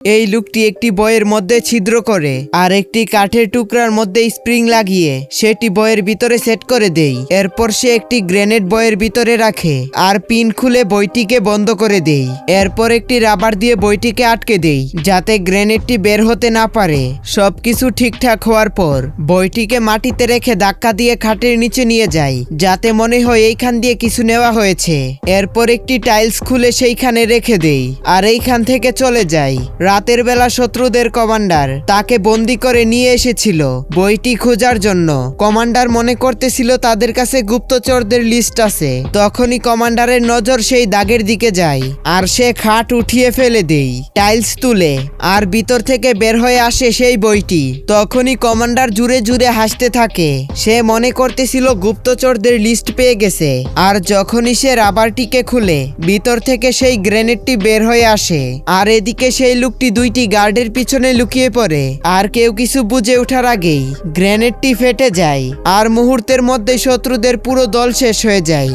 এই লোকটি একটি বইয়ের মধ্যে ছিদ্র করে আর একটি কাঠের টুকরার মধ্যে স্প্রিং লাগিয়ে সেটি বইয়ের ভিতরে সেট করে দেই। এরপর সে একটি গ্রেনেড বইয়ের ভিতরে রাখে আর পিন খুলে বইটিকে বন্ধ করে দেই। এরপর একটি রাবার দিয়ে বইটিকে আটকে দেই যাতে গ্রেনেডটি বের হতে না পারে। সবকিছু ঠিকঠাক হওয়ার পর বইটিকে মাটিতে রেখে ধাক্কা দিয়ে খাটের নিচে নিয়ে যাই যাতে মনে হয় এইখান দিয়ে কিছু নেওয়া হয়েছে। এরপর একটি টাইলস খুলে সেইখানে রেখে দেই আর এইখান থেকে চলে যাই। রাতের বেলা শত্রুদের কমান্ডার তাকে বন্দি করে নিয়ে এসেছিল বইটি খোঁজার জন্য। কমান্ডার মনে করতেছিল তাদের কাছে গুপ্তচরদের লিস্ট আছে। তখনই কমান্ডারের নজর সেই দাগের দিকে যায় আর সে খাট উঠিয়ে ফেলে দেই টাইলস তুলে আর ভিতর থেকে বের হয়ে আসে সেই বইটি। তখনই কমান্ডার জুড়ে জুড়ে হাসতে থাকে। সে মনে করতেছিল গুপ্তচরদের লিস্ট পেয়ে গেছে। আর যখনই সে রাবারটিকে খুলে ভিতর থেকে সেই গ্রেনেডটি বের হয়ে আসে আর এদিকে সেই লোকটি দুইটি গার্ডের পিছনে লুকিয়ে পড়ে। আর কেউ কিছু বুঝে ওঠার আগেই গ্রেনেডটি ফেটে যায় আর মুহূর্তের মধ্যে শত্রুদের পুরো দল শেষ হয়ে যায়।